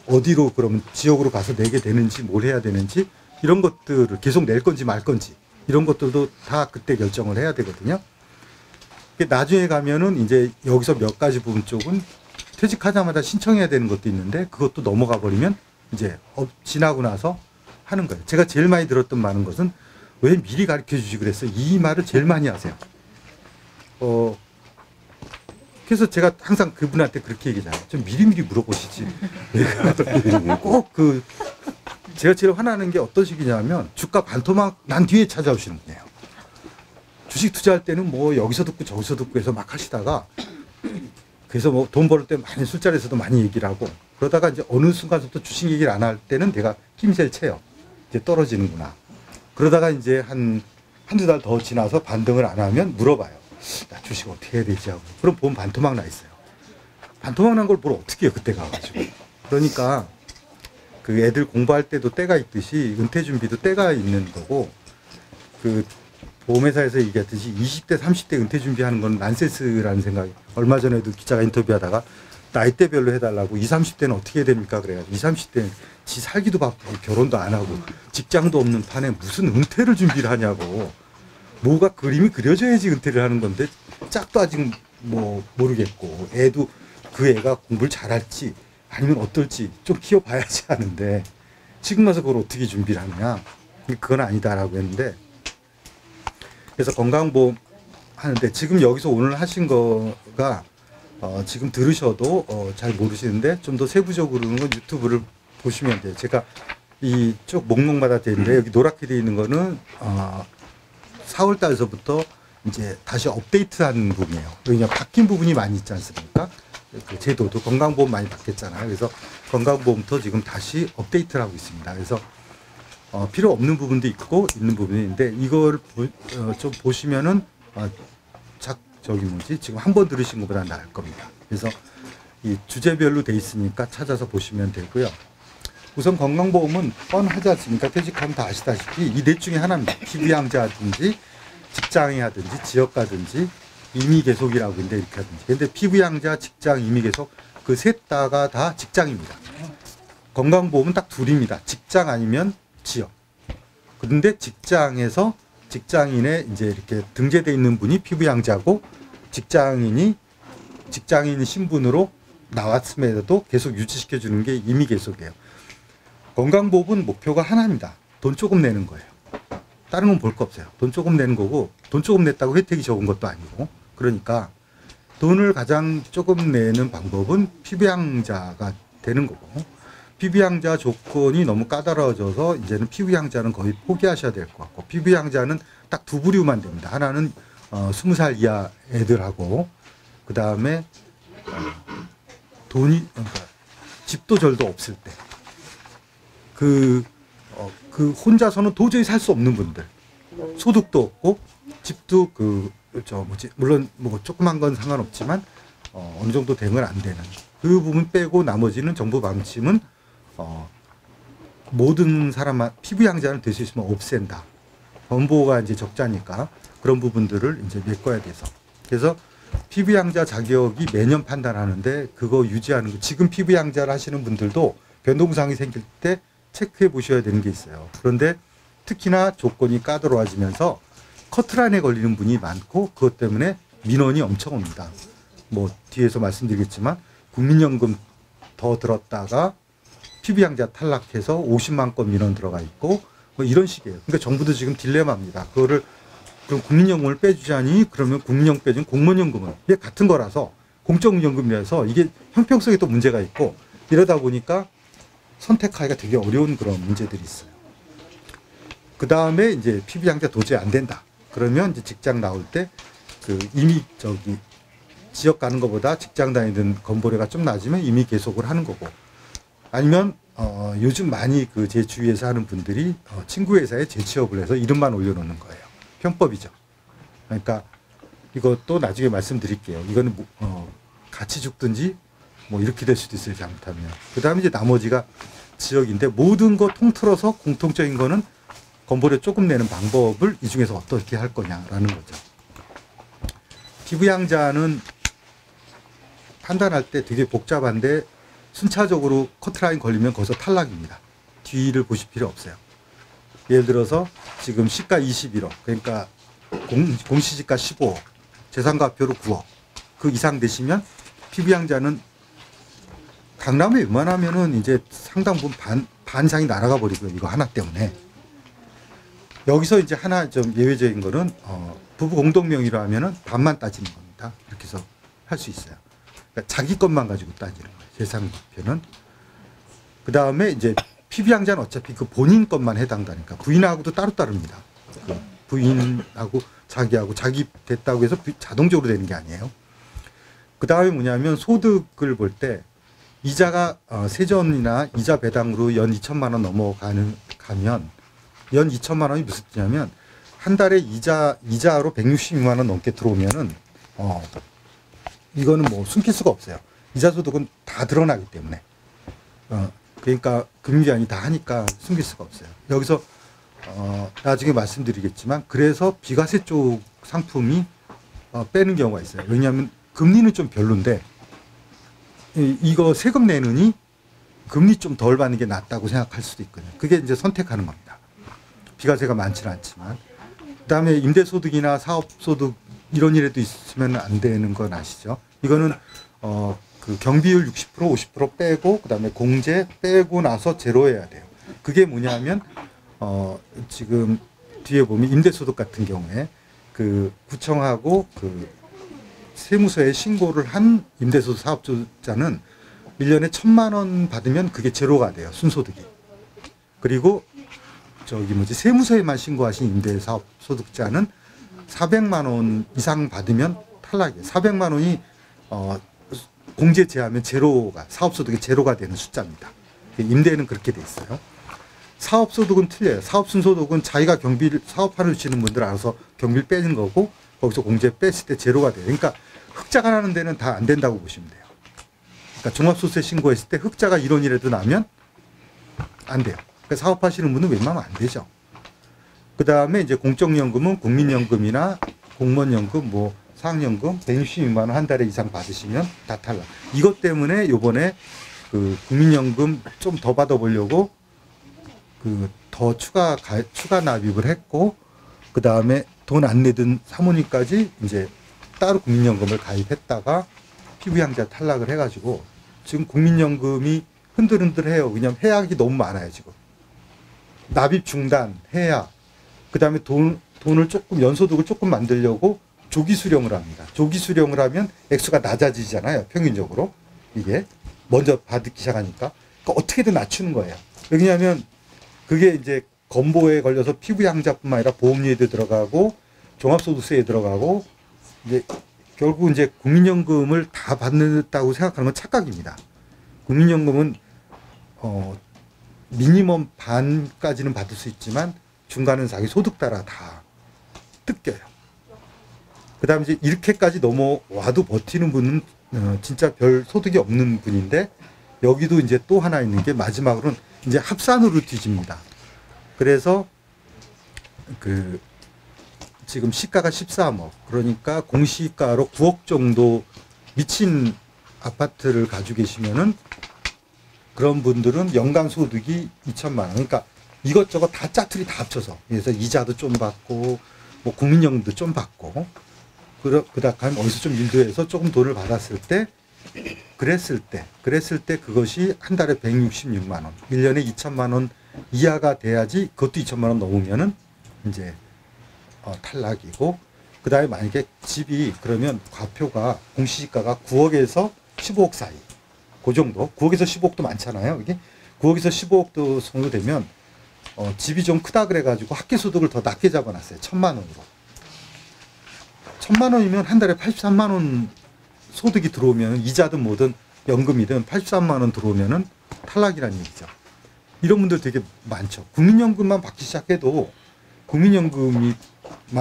어디로 그러면 지역으로 가서 내게 되는지 뭘 해야 되는지 이런 것들을 계속 낼 건지 말 건지 이런 것들도 다 그때 결정을 해야 되거든요. 나중에 가면은 이제 여기서 몇 가지 부분 쪽은 퇴직하자마자 신청해야 되는 것도 있는데 그것도 넘어가 버리면 이제 지나고 나서 하는 거예요. 제가 제일 많이 들었던 많은 것은 왜 미리 가르쳐 주지 그랬어요. 이 말을 제일 많이 하세요. 그래서 제가 항상 그분한테 그렇게 얘기하잖아요. 좀 미리미리 물어보시지. 꼭 제가 제일 화나는 게 어떤 식이냐면 주가 반토막 난 뒤에 찾아오시는 분이에요. 주식 투자할 때는 뭐 여기서 듣고 저기서 듣고 해서 막 하시다가 그래서 뭐 돈 벌을 때 많이 술자리에서도 많이 얘기를 하고 그러다가 이제 어느 순간부터 주식 얘기를 안 할 때는 내가 힘셀 채요. 이제 떨어지는구나. 그러다가 이제 한두 달 더 지나서 반등을 안 하면 물어봐요. 나 주식 어떻게 해야 되지 하고. 그럼 보면 반토막 나 있어요. 반토막 난 걸 뭘 어떻게 해요, 그때 가가지고. 그러니까 그 애들 공부할 때도 때가 있듯이 은퇴 준비도 때가 있는 거고 그 보험회사에서 얘기했듯이 20대, 30대 은퇴 준비하는 건 난센스라는 생각이 얼마 전에도 기자가 인터뷰하다가 나이대별로 해달라고 20, 30대는 어떻게 해야 됩니까? 그래가지고 20, 30대는 지 살기도 바쁘고 결혼도 안 하고 직장도 없는 판에 무슨 은퇴를 준비를 하냐고. 뭐가 그림이 그려져야지 은퇴를 하는 건데 짝도 아직 뭐 모르겠고 애도 그 애가 공부를 잘할지 아니면 어떨지 좀 키워봐야지 하는데 지금 와서 그걸 어떻게 준비를 하느냐. 그건 아니다라고 했는데 그래서 건강보험 하는데 지금 여기서 오늘 하신 거가 지금 들으셔도 잘 모르시는데 좀 더 세부적으로는 건 유튜브를 보시면 돼요. 제가 이 쭉 목록마다 되는데 여기 노랗게 되어 있는 거는 4월 달서부터 이제 다시 업데이트한 부분이에요. 여기 바뀐 부분이 많이 있지 않습니까? 그 제도도 건강보험 많이 바뀌었잖아요. 그래서 건강보험도 지금 다시 업데이트를 하고 있습니다. 그래서 필요 없는 부분도 있고 있는 부분이 있는데 이걸 좀 보시면은 지금 한 번 들으신 것보다 나을 겁니다. 그래서 이 주제별로 돼 있으니까 찾아서 보시면 되고요. 우선 건강보험은 뻔하지 않습니까? 퇴직하면 다 아시다시피 이 넷 중에 하나입니다. 피부양자든지 직장이 하든지 지역가든지 임의계속이라고 있는데 이렇게 하든지. 근데 피부양자, 직장, 임의계속 그 셋 다가 다 직장입니다. 건강보험은 딱 둘입니다. 직장 아니면 지역. 그런데 직장에서 직장인에 이제 이렇게 등재돼 있는 분이 피부양자고 직장인 신분으로 나왔음에도 계속 유지시켜 주는 게 임의 계속이에요. 건강보험은 목표가 하나입니다. 돈 조금 내는 거예요. 다른 건 볼 거 없어요. 돈 조금 내는 거고, 돈 조금 냈다고 혜택이 적은 것도 아니고. 그러니까 돈을 가장 조금 내는 방법은 피부양자가 되는 거고, 피부양자 조건이 너무 까다로워져서 이제는 피부양자는 거의 포기하셔야 될 것 같고, 피부양자는 딱 두 부류만 됩니다. 하나는 20살 이하 애들하고, 그 다음에 돈이, 그러니까 집도 절도 없을 때, 그 혼자서는 도저히 살 수 없는 분들, 소득도 없고 집도 물론 뭐 조그만 건 상관없지만 어느 정도 되면 안 되는 그 부분 빼고 나머지는 정부 방침은 모든 사람 피부양자는 될 수 있으면 없앤다. 건보가 이제 적자니까 그런 부분들을 이제 메꿔야 돼서, 그래서 피부양자 자격이 매년 판단하는데 그거 유지하는 거, 지금 피부양자를 하시는 분들도 변동사항이 생길 때 체크해 보셔야 되는 게 있어요. 그런데 특히나 조건이 까다로워지면서 커트라인에 걸리는 분이 많고 그것 때문에 민원이 엄청 옵니다. 뭐 뒤에서 말씀드리겠지만 국민연금 더 들었다가 피부양자 탈락해서 50만 건 민원 들어가 있고 뭐 이런 식이에요. 그러니까 정부도 지금 딜레마입니다. 그거를 그럼 국민연금을 빼주자니 그러면 국민연금 빼주면 공무원연금은 이게 같은 거라서 공적연금이라서 이게 형평성에 또 문제가 있고 이러다 보니까 선택하기가 되게 어려운 그런 문제들이 있어요. 그 다음에 이제 피부양자 도저히 안 된다. 그러면 이제 직장 나올 때 이미 지역 가는 것보다 직장 다니는 건보료가 좀 낮으면 이미 계속을 하는 거고, 아니면 요즘 많이 제 주위에서 하는 분들이 친구 회사에 재취업을 해서 이름만 올려놓는 거예요. 편법이죠. 그러니까 이것도 나중에 말씀드릴게요. 이거는 같이 죽든지 뭐 이렇게 될 수도 있어요, 잘못하면. 그 다음에 이제 나머지가 지역인데 모든 거 통틀어서 공통적인 거는 건보료 조금 내는 방법을 이 중에서 어떻게 할 거냐라는 거죠. 피부양자는 판단할 때 되게 복잡한데 순차적으로 커트라인 걸리면 거기서 탈락입니다. 뒤를 보실 필요 없어요. 예를 들어서 지금 시가 21억, 그러니까 공시지가 15억, 재산과표로 9억, 그 이상 되시면 피부양자는 강남에 웬만하면은 이제 상당 부분 반상이 날아가 버리고요. 이거 하나 때문에. 여기서 이제 하나 좀 예외적인 거는 부부 공동명의로 하면은 반만 따지는 겁니다. 이렇게 해서 할 수 있어요. 그러니까 자기 것만 가지고 따지는 거예요. 재산과표는. 그 다음에 이제 피부양자는 어차피 그 본인 것만 해당되니까 부인하고도 따로 다릅니다. 부인하고 자기하고 자기 됐다고 해서 자동적으로 되는 게 아니에요. 그 다음에 뭐냐면 소득을 볼 때 이자가 세전이나 이자 배당으로 연 2천만 원 넘어가면 연 2천만 원이 무슨 뜻이냐면 한 달에 이자로 166만 원 넘게 들어오면은 이거는 뭐 숨길 수가 없어요. 이자 소득은 다 드러나기 때문에 그러니까 금융기관이 다 하니까 숨길 수가 없어요. 여기서 나중에 말씀드리겠지만 그래서 비과세 쪽 상품이 빼는 경우가 있어요. 왜냐하면 금리는 좀 별론데 이거 세금 내느니 금리 좀 덜 받는 게 낫다고 생각할 수도 있거든요. 그게 이제 선택하는 겁니다. 비과세가 많지는 않지만. 그 다음에 임대소득이나 사업소득 이런 일에도 있으면 안 되는 건 아시죠? 이거는 그 경비율 60% 50% 빼고 그 다음에 공제 빼고 나서 제로해야 돼요. 그게 뭐냐면 지금 뒤에 보면 임대소득 같은 경우에 그 구청하고 그 세무서에 신고를 한 임대소득 사업자는 1년에 1,000만 원 받으면 그게 제로가 돼요. 순소득이. 그리고 세무서에만 신고하신 임대사업 소득자는 400만 원 이상 받으면 탈락이에요. 400만 원이 공제 제하면 제로가, 사업소득이 제로가 되는 숫자입니다. 임대는 그렇게 돼 있어요. 사업소득은 틀려요. 사업순소득은 자기가 경비를 사업하시는 분들 알아서 경비를 빼는 거고 거기서 공제 뺐을 때 제로가 돼요. 그러니까 흑자가 나는 데는 다 안 된다고 보시면 돼요. 그러니까 종합소득세 신고했을 때 흑자가 1원이라도 나면 안 돼요. 그러니까 사업하시는 분은 웬만하면 안 되죠. 그 다음에 이제 공적연금은 국민연금이나 공무원연금, 뭐 사학연금 162만 원 한 달에 이상 받으시면 다 탈락. 이것 때문에 요번에 그 국민연금 좀 더 받아보려고 그 더 추가 납입을 했고 그 다음에 돈 안 내던 사모님까지 이제 따로 국민연금을 가입했다가 피부양자 탈락을 해가지고 지금 국민연금이 흔들흔들해요. 왜냐면 해약이 너무 많아요 지금. 납입 중단, 해약, 그 다음에 돈을 조금 연소득을 조금 만들려고 조기 수령을 합니다. 조기 수령을 하면 액수가 낮아지잖아요. 평균적으로 이게 먼저 받기 시작하니까 그러니까 어떻게든 낮추는 거예요. 왜냐하면 그게 이제 건보에 걸려서 피부양자뿐만 아니라 보험료에도 들어가고 종합소득세에 들어가고 이제 결국 이제 국민연금을 다 받는다고 생각하는 건 착각입니다. 국민연금은 미니멈 반까지는 받을 수 있지만 중간은 자기 소득 따라 다 뜯겨요. 그 다음에 이제 이렇게까지 넘어와도 버티는 분은 진짜 별 소득이 없는 분인데 여기도 이제 또 하나 있는 게 마지막으로는 이제 합산으로 뒤집니다. 그래서 그 지금 시가가 13억 그러니까 공시가로 9억 정도 미친 아파트를 가지고 계시면은 그런 분들은 연간 소득이 2천만 원. 그러니까 이것저것 다 짜투리 다 합쳐서 그래서 이자도 좀 받고 뭐 국민연금도 좀 받고 그다음 어디서 좀 일도해서 조금 돈을 받았을 때 그랬을 때 그것이 한 달에 166만 원, 1년에 2천만 원 이하가 돼야지 그것도 2천만 원 넘으면은 이제 탈락이고 그다음에 만약에 집이 그러면 과표가 공시지가가 9억에서 15억 사이 그 정도 9억에서 15억도 많잖아요. 이게 9억에서 15억도 정도 되면 집이 좀 크다 그래가지고 학계소득을 더 낮게 잡아놨어요. 1,000만 원으로. 1,000만 원이면 한 달에 83만 원 소득이 들어오면 이자든 뭐든 연금이든 83만 원 들어오면은 탈락이라는 얘기죠. 이런 분들 되게 많죠. 국민연금만 받기 시작해도 국민연금만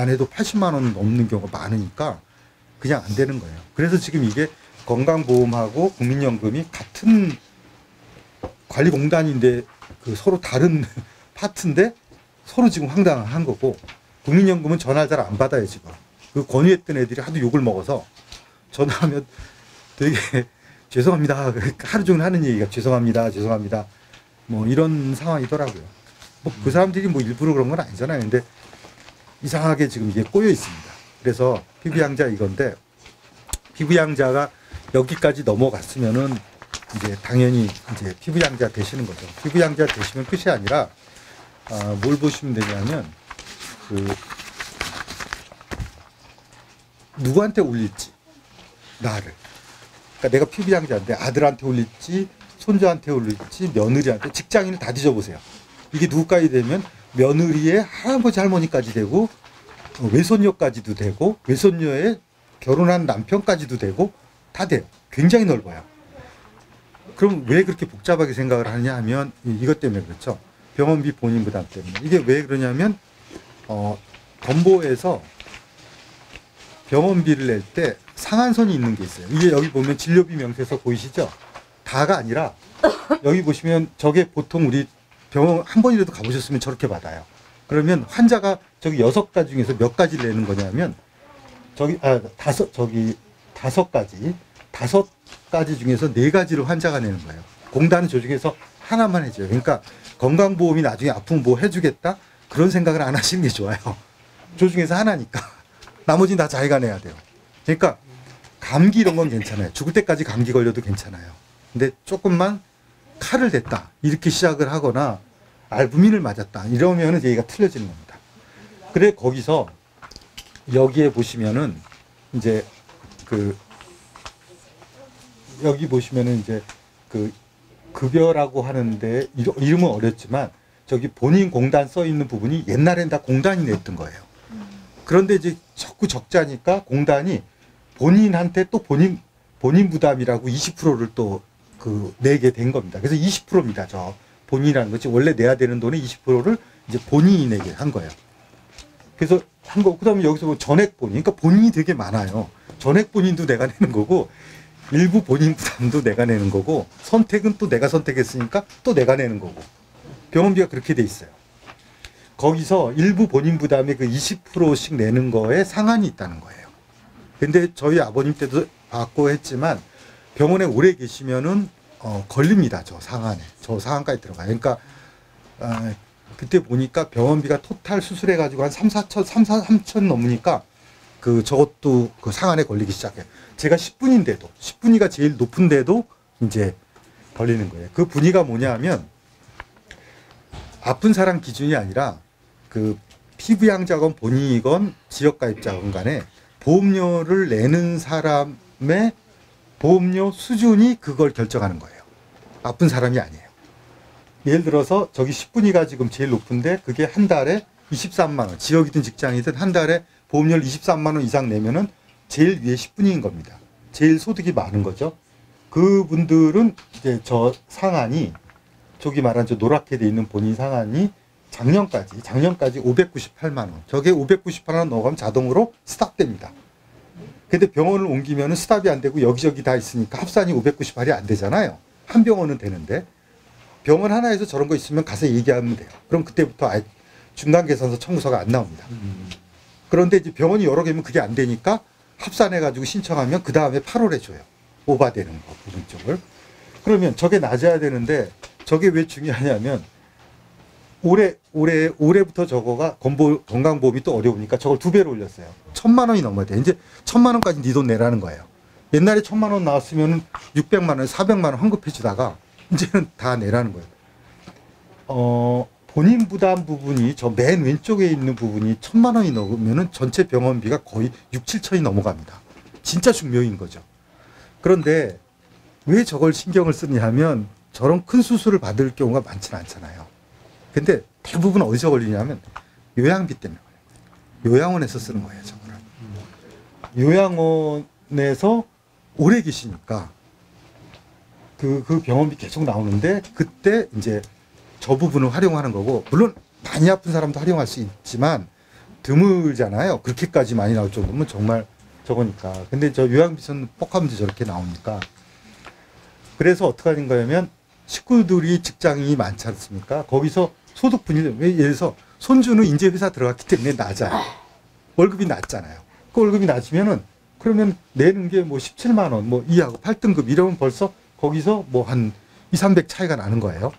해도 80만 원 넘는 경우가 많으니까 그냥 안 되는 거예요. 그래서 지금 이게 건강보험하고 국민연금이 같은 관리공단인데 그 서로 다른 파트인데 서로 지금 황당한 거고 국민연금은 전화를 잘 안 받아요 지금. 그 권유했던 애들이 하도 욕을 먹어서 전화하면 되게 죄송합니다. 하루 종일 하는 얘기가 죄송합니다. 뭐 이런 상황이더라고요. 뭐 그 사람들이 뭐 일부러 그런 건 아니잖아요. 근데 이상하게 지금 이게 꼬여 있습니다. 그래서 피부양자 이건데 피부양자가 여기까지 넘어갔으면은 이제 당연히 이제 피부양자 되시는 거죠. 피부양자 되시면 끝이 아니라 뭘 보시면 되냐면 그 누구한테 올릴지 나를. 그러니까 내가 피부양자인데 아들한테 올릴지 손주한테 올릴지 며느리한테 직장인을 다 뒤져보세요. 이게 누구까지 되면 며느리의 할아버지 할머니까지 되고 외손녀까지도 되고 외손녀의 결혼한 남편까지도 되고 다 돼요. 굉장히 넓어요. 그럼 왜 그렇게 복잡하게 생각을 하느냐 하면 이것 때문에 그렇죠. 병원비 본인 부담 때문에. 이게 왜 그러냐면 건보에서 병원비를 낼 때 상한선이 있는 게 있어요. 이게 여기 보면 진료비 명세서 보이시죠? 다가 아니라 여기 보시면 저게 보통 우리 병원 한 번이라도 가보셨으면 저렇게 받아요. 그러면 환자가 저기 6가지 중에서 몇 가지를 내는 거냐면 다섯 가지 중에서 4가지를 환자가 내는 거예요. 공단은 저 중에서 하나만 해줘요. 그러니까 건강보험이 나중에 아프면 뭐 해주겠다? 그런 생각을 안 하시는 게 좋아요. 저 중에서 하나니까. 나머지는 다 자기가 내야 돼요. 그러니까 감기 이런 건 괜찮아요. 죽을 때까지 감기 걸려도 괜찮아요. 근데 조금만 칼을 댔다. 이렇게 시작을 하거나 알부민을 맞았다. 이러면은 얘기가 틀려지는 겁니다. 그래 거기서 여기에 보시면은 이제 여기 보시면은 이제 그 급여라고 하는데 이름은 어렵지만 저기 본인 공단 써 있는 부분이 옛날엔 다 공단이 냈던 거예요. 그런데 이제 자꾸 적자니까 공단이 본인한테 또 본인 부담이라고 20%를 또 내게 된 겁니다. 그래서 20%입니다. 저 본인이라는 거지 원래 내야 되는 돈의 20%를 이제 본인이 내게 한 거예요. 그래서 한 거. 그다음에 여기서 뭐 전액 본인, 그러니까 본인이 되게 많아요. 전액 본인도 내가 내는 거고 일부 본인 부담도 내가 내는 거고 선택은 또 내가 선택했으니까 또 내가 내는 거고 병원비가 그렇게 돼 있어요. 거기서 일부 본인 부담의 그 20%씩 내는 거에 상한이 있다는 거예요. 근데 저희 아버님 때도 받고 했지만 병원에 오래 계시면은 걸립니다. 저 상한에. 저 상한까지 들어가요. 그러니까 그때 보니까 병원비가 토탈 수술해가지고 한 3천 넘으니까 저것도 그 상한에 걸리기 시작해요. 제가 10분위가 제일 높은데도 이제 걸리는 거예요. 그 분위가 뭐냐 하면 아픈 사람 기준이 아니라 그 피부양자건 본인이건 지역가입자건 간에 보험료를 내는 사람의 보험료 수준이 그걸 결정하는 거예요. 아픈 사람이 아니에요. 예를 들어서 저기 10분위가 지금 제일 높은데 그게 한 달에 23만 원, 지역이든 직장이든 한 달에 보험료를 23만 원 이상 내면은 제일 위에 10분위인 겁니다. 제일 소득이 많은 거죠. 그분들은 이제 저 상한이 저기 말한 저 노랗게 돼 있는 본인 상한이 작년까지 598만 원. 저게 598만 원 넣어가면 자동으로 스탑됩니다. 근데 병원을 옮기면은 스탑이 안 되고 여기저기 다 있으니까 합산이 598이 안 되잖아요. 한 병원은 되는데 병원 하나에서 저런 거 있으면 가서 얘기하면 돼요. 그럼 그때부터 중간 계산서 청구서가 안 나옵니다. 그런데 이제 병원이 여러 개면 그게 안 되니까 합산해가지고 신청하면 그 다음에 8월에 줘요. 오바되는 거 부분 쪽을. 그러면 저게 낮아야 되는데 저게 왜 중요하냐면 올해부터 저거가 건강보험이 또 어려우니까 저걸 2배로 올렸어요. 1,000만 원이 넘어야 돼. 이제 1,000만 원까지 네 돈 내라는 거예요. 옛날에 1,000만 원 나왔으면 600만 원, 400만 원 환급해 주다가 이제는 다 내라는 거예요. 본인 부담 부분이 저 맨 왼쪽에 있는 부분이 1,000만 원이 넘으면은 전체 병원비가 거의 6, 7천이 넘어갑니다. 진짜 중명인 거죠. 그런데 왜 저걸 신경을 쓰냐 하면 저런 큰 수술을 받을 경우가 많지는 않잖아요. 근데 대부분 어디서 걸리냐면 요양비 때문에 걸려요. 요양원에서 쓰는 거예요, 저거를. 요양원에서 오래 계시니까 그 병원비 계속 나오는데 그때 이제 저 부분을 활용하는 거고, 물론 많이 아픈 사람도 활용할 수 있지만 드물잖아요. 그렇게까지 많이 나올 정도면 정말 저거니까. 근데 저 요양비선 뻑하면서 저렇게 나오니까. 그래서 어떻게 하는 거냐면 식구들이 직장이 많지 않습니까? 거기서 소득 분일, 예를 들어서 손주는 이제 회사 들어갔기 때문에 낮아요. 월급이 낮잖아요. 그 월급이 낮으면은 그러면 내는 게 뭐 17만 원, 뭐 2하고 8등급 이러면 벌써 거기서 뭐 한 2, 300 차이가 나는 거예요.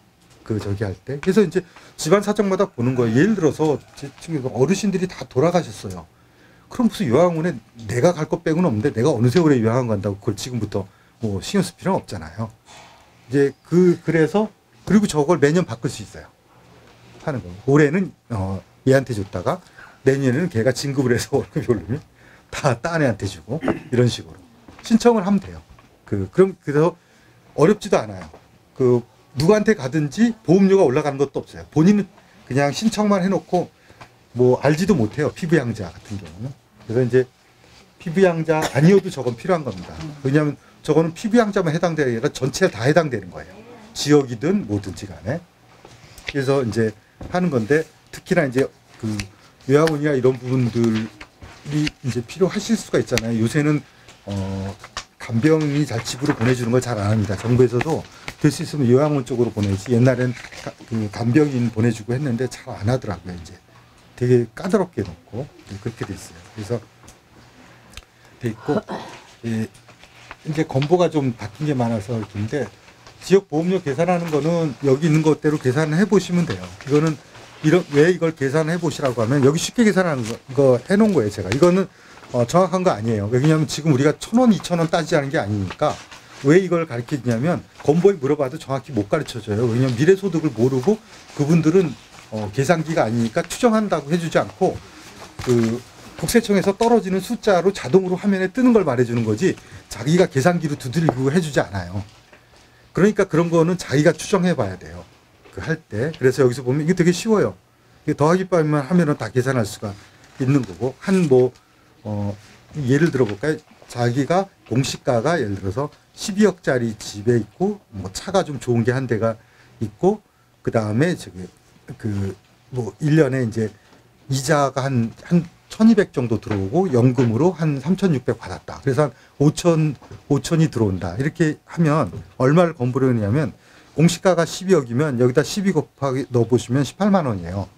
저기 할 때. 그래서 이제 집안 사정마다 보는 거예요. 예를 들어서 제 친구 어르신들이 다 돌아가셨어요. 그럼 무슨 요양원에 내가 갈 것 빼고는 없는데 내가 어느 세월에 요양원 간다고 그걸 지금부터 뭐 신경 쓸 필요는 없잖아요. 이제 그래서 그리고 저걸 매년 바꿀 수 있어요. 하는 거. 올해는 얘한테 줬다가 내년에는 걔가 진급을 해서 월급이 오르면 다 딴 애한테 주고 이런 식으로 신청을 하면 돼요. 그럼 그래서 어렵지도 않아요. 누구한테 가든지 보험료가 올라가는 것도 없어요. 본인은 그냥 신청만 해놓고 뭐 알지도 못해요. 피부양자 같은 경우는. 그래서 이제 피부양자 아니어도 저건 필요한 겁니다. 왜냐하면 저거는 피부양자만 해당되는 게 아니라 전체에 다 해당되는 거예요. 지역이든 뭐든지 간에. 그래서 이제 하는 건데 특히나 이제 요양원이나 이런 부분들이 이제 필요하실 수가 있잖아요. 요새는 간병인이 잘 집으로 보내주는 걸 잘 안 합니다. 정부에서도 될 수 있으면 요양원 쪽으로 보내지. 옛날엔 간병인 보내주고 했는데 잘 안 하더라고요. 이제 되게 까다롭게 놓고 그렇게 돼 있어요. 그래서 돼 있고 이제 건보가 좀 바뀐 게 많아서 이렇게인데 지역 보험료 계산하는 거는 여기 있는 것대로 계산을 해보시면 돼요. 이거는 왜 이걸 계산해 보시라고 하면 여기 쉽게 계산하는 거 해놓은 거예요. 제가 이거는 정확한 거 아니에요. 왜냐하면 지금 우리가 1,000원, 2,000원 따지자는 게 아니니까. 왜 이걸 가르치냐면 건보에 물어봐도 정확히 못 가르쳐줘요. 왜냐하면 미래소득을 모르고 그분들은 계산기가 아니니까 추정한다고 해주지 않고 국세청에서 떨어지는 숫자로 자동으로 화면에 뜨는 걸 말해주는 거지 자기가 계산기로 두드리고 해주지 않아요. 그러니까 그런 거는 자기가 추정해 봐야 돼요. 할 때. 그래서 여기서 보면 이게 되게 쉬워요. 이게 더하기 빼기만 하면은 다 계산할 수가 있는 거고 예를 들어볼까요? 자기가 공시가가 예를 들어서 12억짜리 집에 있고 뭐 차가 좀 좋은 게 한 대가 있고 그 다음에 뭐 1년에 이제 이자가 한 1200 정도 들어오고 연금으로 한 3600 받았다. 그래서 한 5천이 들어온다. 이렇게 하면 얼마를 건보려 하냐면 공시가가 12억이면 여기다 12 곱하기 넣어보시면 18만 원이에요.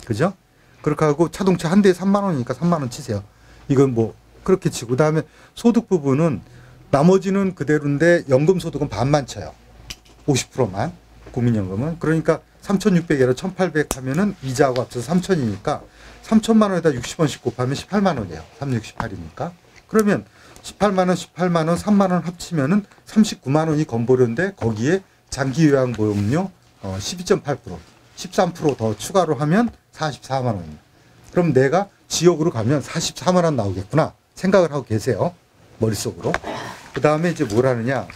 그죠? 그렇게 하고 자동차 한 대에 3만 원이니까 3만 원 치세요. 이건 뭐 그렇게 치고 그다음에 소득 부분은 나머지는 그대로인데 연금 소득은 반만 쳐요. 50%만 국민연금은. 그러니까 3,600이라 1,800 하면은 이자하고 합쳐서 3,000이니까 3,000만 원에다 60원씩 곱하면 18만 원이에요. 368이니까. 그러면 18만 원, 18만 원, 3만 원 합치면은 39만 원이 건보료인데 거기에 장기 요양보험료 12.8%, 13%더 추가로 하면 44만 원입니다. 그럼 내가 지역으로 가면 44만 원 나오겠구나 생각을 하고 계세요. 머릿속으로. 그 다음에 이제 뭘 하느냐.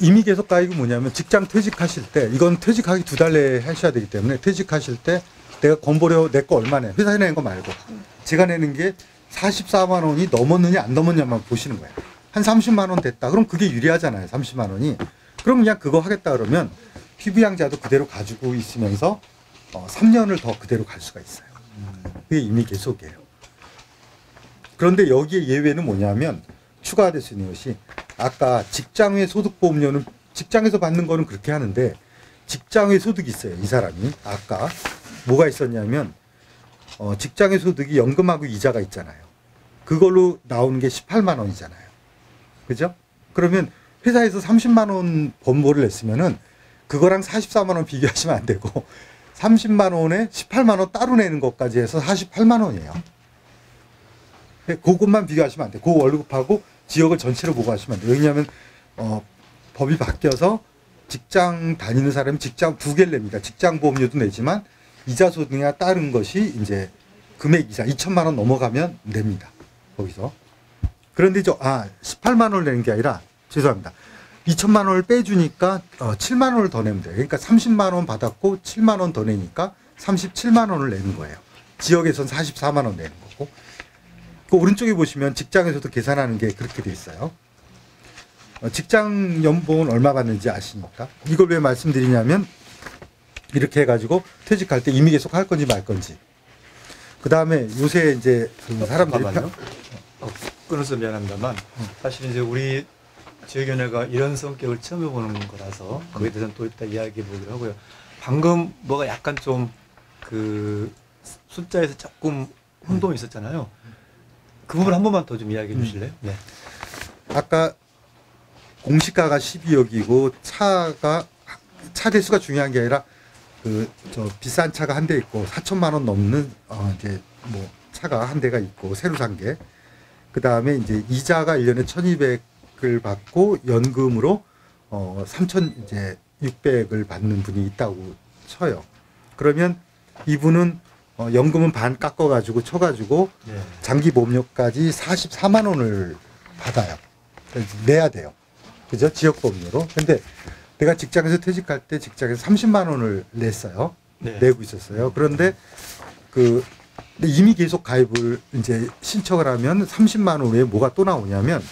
이미 계속 가입이 뭐냐면 직장 퇴직하실 때, 이건 퇴직하기 2달 내에 하셔야 되기 때문에 퇴직하실 때 내가 건보료 내 거 얼마네. 회사에 내는 거 말고. 제가 내는 게 44만 원이 넘었느냐 안 넘었냐만 보시는 거예요. 한 30만 원 됐다. 그럼 그게 유리하잖아요. 30만 원이. 그럼 그냥 그거 하겠다 그러면 피부양자도 그대로 가지고 있으면서 3년을 더 그대로 갈 수가 있어요. 그게 이미 계속이에요. 그런데 여기에 예외는 뭐냐면 추가가 될 수 있는 것이 아까 직장 외 소득보험료는 직장에서 받는 거는 그렇게 하는데 직장 외 소득이 있어요. 이 사람이. 아까 뭐가 있었냐면 직장 외 소득이 연금하고 이자가 있잖아요. 그걸로 나오는 게 18만 원이잖아요. 그죠? 그러면 회사에서 30만 원 건보를 냈으면은 그거랑 44만 원 비교하시면 안 되고 30만 원에 18만 원 따로 내는 것까지 해서 48만 원이에요. 그것만 비교하시면 안 돼요. 그 월급하고 지역을 전체로 보고 하시면 안 돼요. 왜냐하면 법이 바뀌어서 직장 다니는 사람이 직장 2개를 냅니다. 직장 보험료도 내지만 이자 소득이나 다른 것이 이제 금액 이상 2천만 원 넘어가면 냅니다. 거기서. 그런데 18만 원을 내는 게 아니라 죄송합니다. 2천만 원을 빼주니까 7만 원을 더 내면 돼요. 그러니까 30만 원 받았고 7만 원 더 내니까 37만 원을 내는 거예요. 지역에선 44만 원 내는 거고. 그 오른쪽에 보시면 직장에서도 계산하는 게 그렇게 돼 있어요. 직장 연봉은 얼마 받는지 아십니까? 이걸 왜 말씀드리냐면 이렇게 해가지고 퇴직할 때 임의 계속 할 건지 말 건지. 그 다음에 요새 이제 그 사람들이 끊어서 미안합니다만 사실 이제 우리 지역위원회가 이런 성격을 처음 해보는 거라서 거기에 대해서는 또 이따 이야기해 보기로 하고요. 방금 뭐가 약간 좀 그 숫자에서 조금 혼동이 있었잖아요. 그 부분 한 번만 더 좀 이야기해 주실래요? 네. 아까 공시가가 12억이고 차 대수가 중요한 게 아니라 비싼 차가 한 대 있고 4천만 원 넘는 이제 뭐 차가 한 대가 있고 새로 산 게. 그 다음에 이제 이자가 1년에 1,200을 받고 연금으로 3,600을 받는 분이 있다고 쳐요. 그러면 이분은 연금은 반 깎아가지고 쳐가지고 네. 장기 보험료까지 44만 원을 받아요. 내야 돼요. 그죠? 지역 보험료로. 근데 내가 직장에서 퇴직할 때 직장에서 30만 원을 냈어요. 네. 내고 있었어요. 그런데 근데 이미 계속 가입을 이제 신청을 하면 30만 원 외에 뭐가 또 나오냐면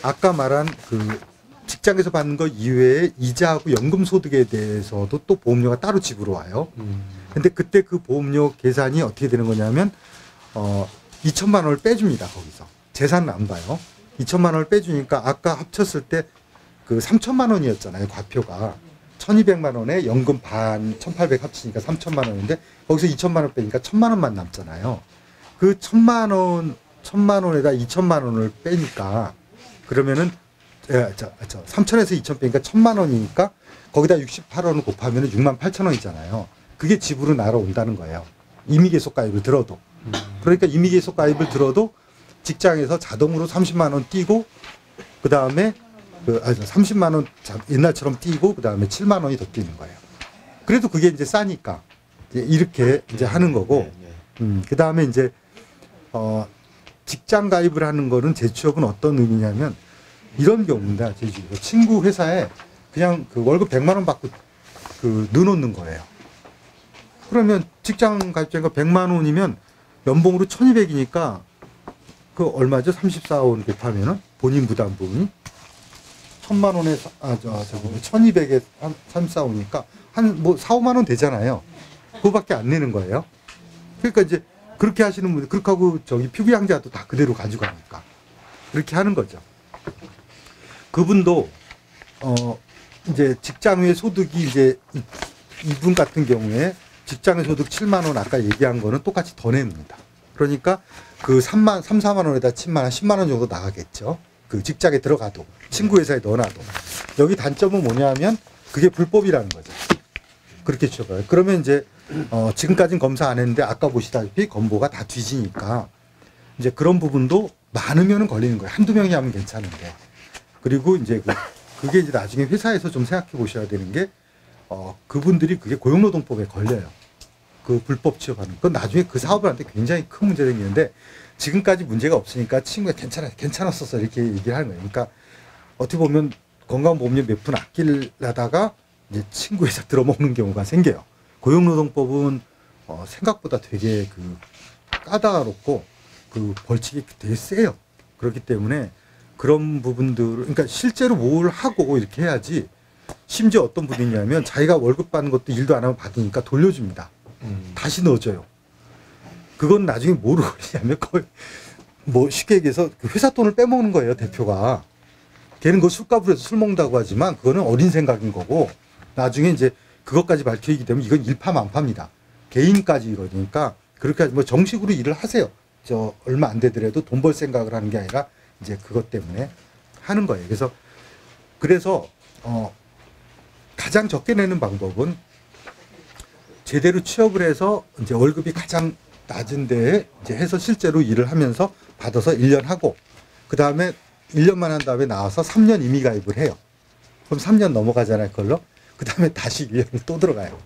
아까 말한 그 직장에서 받는 거 이외에 이자하고 연금 소득에 대해서도 또 보험료가 따로 집으로 와요. 근데 그때 그 보험료 계산이 어떻게 되는 거냐면 2천만 원을 빼줍니다. 거기서. 재산은 안 봐요. 2천만 원을 빼주니까 아까 합쳤을 때 그 3천만 원이었잖아요. 과표가. 1,200만 원에 연금 반 1,800 합치니까 3천만 원인데 거기서 2천만 원 빼니까 1,000만 원만 남잖아요. 그 1,000만 원에다 2천만 원을 빼니까 그러면은 3천에서 2천 빼니까 1,000만 원이니까 거기다 68원을 곱하면 6만 8천 원이잖아요. 그게 집으로 날아온다는 거예요. 임의 계속 가입을 들어도. 그러니까 임의 계속 가입을 들어도 직장에서 자동으로 30만 원 띄고 그 다음에 30만 원 옛날처럼 띄고 그 다음에 7만 원이 더 띄는 거예요. 그래도 그게 이제 싸니까 이제 이렇게 이제 하는 거고 그 다음에 이제 직장 가입을 하는 거는 제 취업은 어떤 의미냐면 이런 경우입니다. 제 친구 회사에 그냥 그 월급 100만 원 받고 넣어놓는 거예요. 그러면 직장 가입자가 100만 원이면 연봉으로 1,200이니까 그 얼마죠? 34원 곱하면은 본인 부담 부분이 1,000만 원에 1,200에 34원이니까 한 뭐 4, 5만 원 되잖아요. 그거밖에 안 내는 거예요. 그러니까 이제 그렇게 하시는 분들 그렇게 하고 피부양자도 다 그대로 가져가니까 그렇게 하는 거죠. 그분도 이제 직장 외 소득이 이제 이분 같은 경우에 직장의 소득 7만 원 아까 얘기한 거는 똑같이 더 냅니다. 그러니까 그 3, 4만 원에다 10만 원 정도 나가겠죠. 그 직장에 들어가도 친구 회사에 넣어놔도. 여기 단점은 뭐냐면 그게 불법이라는 거죠. 그렇게 취업해요. 그러면 이제 지금까지는 검사 안 했는데 아까 보시다시피 건보가 다 뒤지니까 이제 그런 부분도 많으면 걸리는 거예요. 한두 명이 하면 괜찮은데. 그리고 이제 그게 이제 나중에 회사에서 좀 생각해 보셔야 되는 게 그분들이 그게 고용노동법에 걸려요. 그 불법 취업하는. 그건 나중에 그 사업을 한테 굉장히 큰 문제가 생기는데 지금까지 문제가 없으니까 친구가 괜찮았었어 이렇게 얘기를 하는 거예요. 그러니까 어떻게 보면 건강보험료 몇 푼 아끼려다가 이제 친구 회사 들어먹는 경우가 생겨요. 고용노동법은 생각보다 되게 그 까다롭고 그 벌칙이 되게 세요. 그렇기 때문에 그런 부분들을 그러니까 실제로 뭘 하고 이렇게 해야지. 심지어 어떤 분이 있냐면 자기가 월급 받는 것도 일도 안 하면 받으니까 돌려줍니다. 다시 넣어줘요. 그건 나중에 뭐로 걸리냐면 거의 뭐 쉽게 얘기해서 그 회사 돈을 빼먹는 거예요, 대표가. 걔는 그 술값으로 해서 술 먹는다고 하지만 그거는 어린 생각인 거고 나중에 이제 그것까지 밝혀지기 때문에 이건 일파만파입니다. 개인까지 이러니까 그렇게 뭐 정식으로 일을 하세요. 저 얼마 안 되더라도 돈 벌 생각을 하는 게 아니라 이제 그것 때문에 하는 거예요. 그래서 가장 적게 내는 방법은 제대로 취업을 해서 이제 월급이 가장 낮은 데에 이제 해서 실제로 일을 하면서 받아서 1년 하고 그 다음에 1년만 한 다음에 나와서 3년 임의 가입을 해요. 그럼 3년 넘어가잖아요, 그걸로. 그 다음에 다시 1년을 또 들어가요.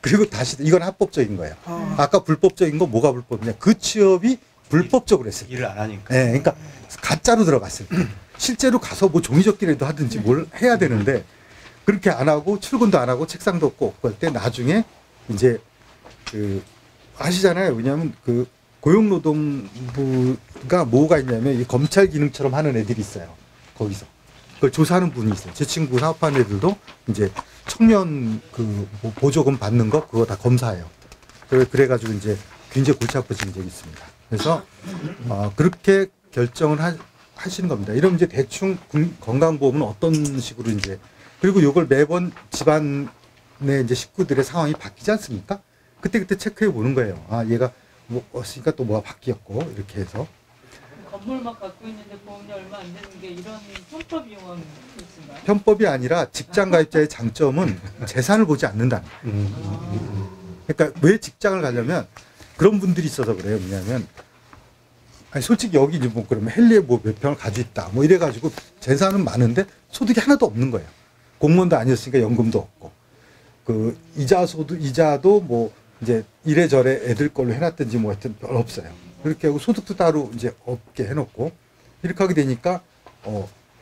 그리고 다시 이건 합법적인 거예요. 아까 불법적인 거 뭐가 불법이냐? 그 취업이 불법적으로 했을 때. 일을 안 하니까. 네, 그러니까 가짜로 들어갔을 때. 실제로 가서 뭐 종이접기라도 하든지 뭘 해야 되는데 그렇게 안 하고 출근도 안 하고 책상도 없고 할 때 나중에 이제 그 아시잖아요. 왜냐하면 그 고용노동부가 뭐가 있냐면 이 검찰 기능처럼 하는 애들이 있어요. 거기서 그걸 조사하는 분이 있어요. 제 친구 사업하는 애들도 이제 청년 그 보조금 받는 거 그거 다 검사해요. 그래가지고 이제 굉장히 골치 아프신 적이 있습니다. 그래서 그렇게 결정을 하시는 겁니다. 이러면 이제 대충 건강보험은 어떤 식으로 이제 그리고 이걸 매번 집안의 이제 식구들의 상황이 바뀌지 않습니까? 그때 체크해 보는 거예요. 아 얘가 뭐 왔으니까 또 뭐가 바뀌었고 이렇게 해서 건물만 갖고 있는데 보험료 얼마 안 되는 게 이런 편법 이용은 있을까요? 편법이 아니라 직장 가입자의 장점은 재산을 보지 않는다는 거예요. 그러니까 왜 직장을 가려면 그런 분들이 있어서 그래요. 왜냐하면 아니 솔직히 여기 이제 뭐 그러면 헬리에 뭐 몇 평을 가지고 있다 뭐 이래가지고 재산은 많은데 소득이 하나도 없는 거예요. 공무원도 아니었으니까 연금도 없고 그 이자도 뭐 이제 이래저래 애들 걸로 해놨든지 뭐 하여튼 별 없어요. 그렇게 하고 소득도 따로 이제 없게 해놓고 이렇게 하게 되니까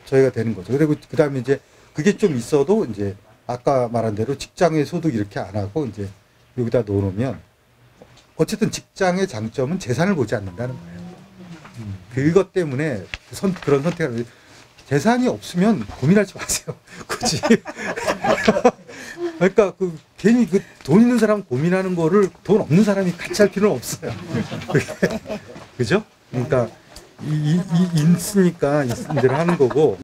저희가 되는 거죠. 그리고 그 다음에 이제 그게 좀 있어도 이제 아까 말한 대로 직장의 소득 이렇게 안 하고 이제 여기다 넣어놓으면 어쨌든 직장의 장점은 재산을 보지 않는다는 거예요. 그것 때문에 그런 선택을 재산이 없으면 고민하지 마세요. 굳이. 그러니까 괜히 돈 있는 사람 고민하는 거를 돈 없는 사람이 같이 할 필요는 없어요. 그죠? 그러니까 있으니까 있는 대로 하는 거고